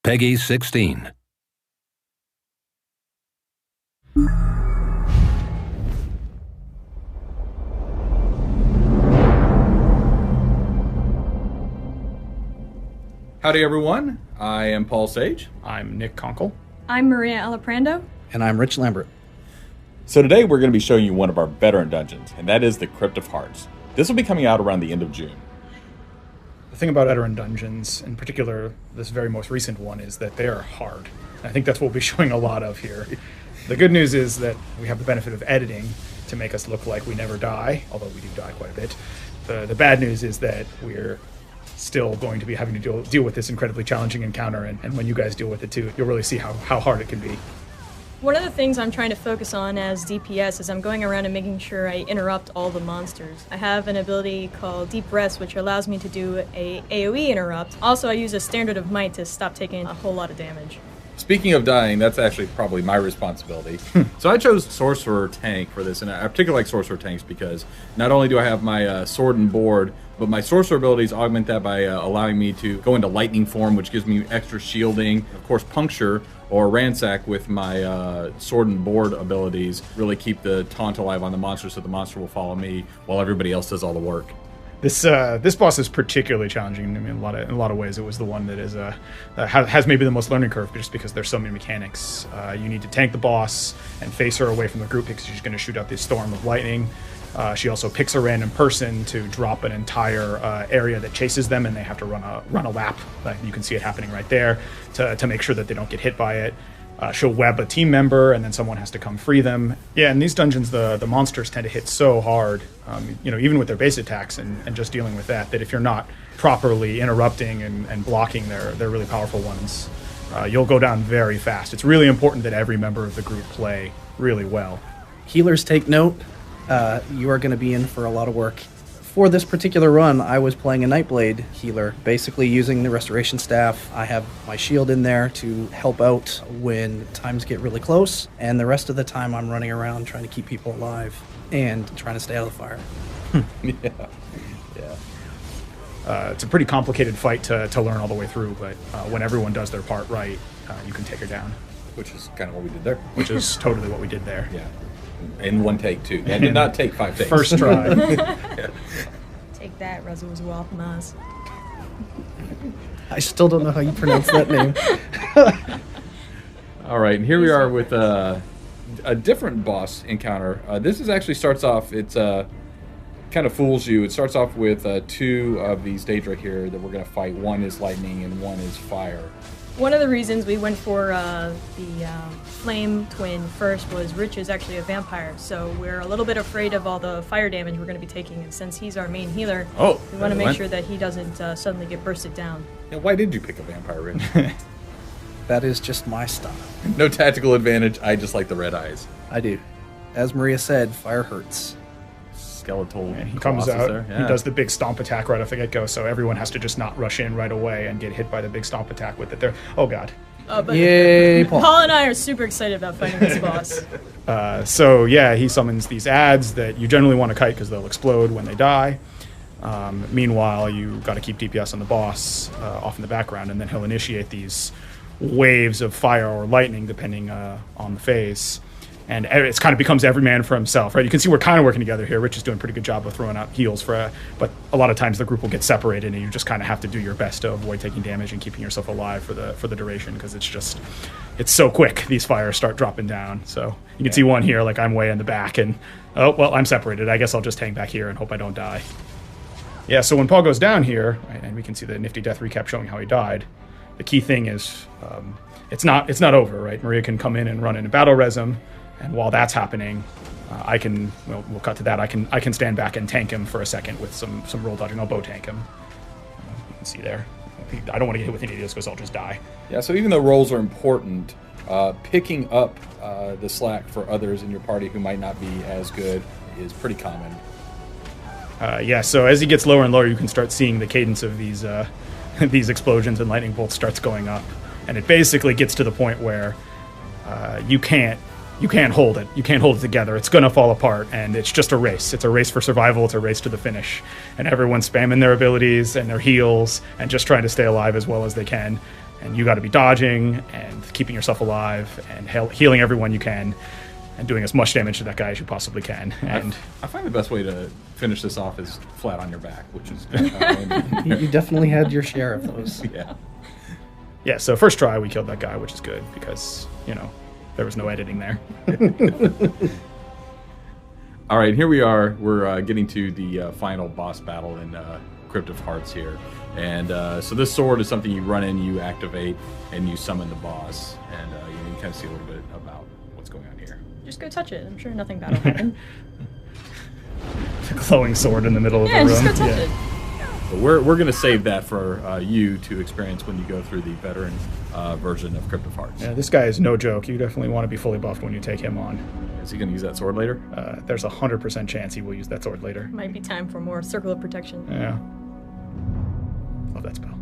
Peggy 16. Howdy everyone, I am Paul Sage. I'm Nick Conkle. I'm Maria Alaprando. And I'm Rich Lambert. So today we're going to be showing you one of our veteran dungeons, and that is the Crypt of Hearts. This will be coming out around the end of June. The thing about veteran dungeons, in particular this very most recent one, is that they are hard. I think that's what we'll be showing a lot of here. The good news is that we have the benefit of editing to make us look like we never die, although we do die quite a bit. The bad news is that we're still going to be having to deal with this incredibly challenging encounter, and when you guys deal with it too, you'll really see how hard it can be. One of the things I'm trying to focus on as DPS is I'm going around and making sure I interrupt all the monsters. I have an ability called Deep Rest, which allows me to do a AoE interrupt. Also, I use a Standard of Might to stop taking a whole lot of damage. Speaking of dying, that's actually probably my responsibility. So I chose Sorcerer Tank for this, and I particularly like Sorcerer Tanks because not only do I have my sword and board, but my Sorcerer abilities augment that by allowing me to go into Lightning form, which gives me extra shielding. Of course, Puncture or Ransack with my sword and board abilities really keep the taunt alive on the monster, so the monster will follow me while everybody else does all the work. This boss is particularly challenging. I mean, in a lot of ways, it was the one that is has maybe the most learning curve, just because there's so many mechanics. You need to tank the boss and face her away from the group because she's going to shoot out this storm of lightning. She also picks a random person to drop an entire area that chases them, and they have to run a lap. You can see it happening right there to make sure that they don't get hit by it. She'll web a team member, and then someone has to come free them. Yeah, in these dungeons, the monsters tend to hit so hard, even with their base attacks and just dealing with that if you're not properly interrupting and blocking their really powerful ones, you'll go down very fast. It's really important that every member of the group play really well. Healers, take note. You are going to be in for a lot of work. For this particular run, I was playing a Nightblade healer, basically using the restoration staff. I have my shield in there to help out when times get really close, and the rest of the time I'm running around trying to keep people alive and trying to stay out of the fire. Yeah. It's a pretty complicated fight to learn all the way through, but when everyone does their part right, you can take her down. Which is kind of what we did there. Which is totally what we did there. Yeah. In one take, too. And did not take 5 takes. First try. Yeah. Take that, Razzles Maz. I still don't know how you pronounce that name. All right, and here we are with a different boss encounter. This is actually starts off, it's kind of fools you. It starts off with 2 of these stage right here that we're going to fight. One is lightning and one is fire. One of the reasons we went for the Flame Twin first was Rich is actually a vampire, so we're a little bit afraid of all the fire damage we're going to be taking, and since he's our main healer, we want to make sure that he doesn't suddenly get bursted down. Yeah, why did you pick a vampire, Rich? That is just my style. No tactical advantage, I just like the red eyes. I do. As Maria said, fire hurts. Skeletal. And he comes out, there. Yeah. He does the big stomp attack right off the get-go, so everyone has to just not rush in right away and get hit by the big stomp attack with it there. Oh god. But Yay, Paul. Paul and I are super excited about fighting this boss. So yeah, he summons these ads that you generally want to kite because they'll explode when they die. Meanwhile, you got to keep DPS on the boss off in the background, and then he'll initiate these waves of fire or lightning depending on the phase. And it kind of becomes every man for himself, right? You can see we're kind of working together here. Rich is doing a pretty good job of throwing out heals but a lot of times the group will get separated, and you just kind of have to do your best to avoid taking damage and keeping yourself alive for the duration, because it's so quick. These fires start dropping down. So you can see one here, like I'm way in the back, and oh well, I'm separated. I guess I'll just hang back here and hope I don't die. Yeah. So when Paul goes down here, right, and we can see the nifty death recap showing how he died. The key thing is it's not over, right? Maria can come in and run in a battle res him. And while that's happening, we'll cut to that. I can stand back and tank him for a second with some roll dodging. I'll bow tank him. You can see there. I don't want to get hit with any of this because I'll just die. Yeah, so even though rolls are important, picking up the slack for others in your party who might not be as good is pretty common. So as he gets lower and lower, you can start seeing the cadence of these these explosions and lightning bolts starts going up. And it basically gets to the point where you can't hold it. You can't hold it together. It's going to fall apart, and it's just a race. It's a race for survival. It's a race to the finish. And everyone's spamming their abilities and their heals and just trying to stay alive as well as they can. and you got to be dodging and keeping yourself alive and healing everyone you can, and doing as much damage to that guy as you possibly can. And I find the best way to finish this off is flat on your back, which is kind of handy. You definitely had your share of those. Yeah. yeah, so first try we killed that guy, which is good because, you know, there was no editing there. All right, here we are. We're getting to the final boss battle in Crypt of Hearts here. And so this sword is something you run in, you activate, and you summon the boss. And you can kind of see a little bit about what's going on here. Just go touch it. I'm sure nothing bad will happen. The glowing sword in the middle of the Yeah, room. just go touch it. But we're going to save that for you to experience when you go through the veteran version of Crypt of Hearts. Yeah, this guy is no joke. You definitely want to be fully buffed when you take him on. Is he going to use that sword later? There's a 100% chance he will use that sword later. Might be time for more circle of protection. Yeah. Love that spell.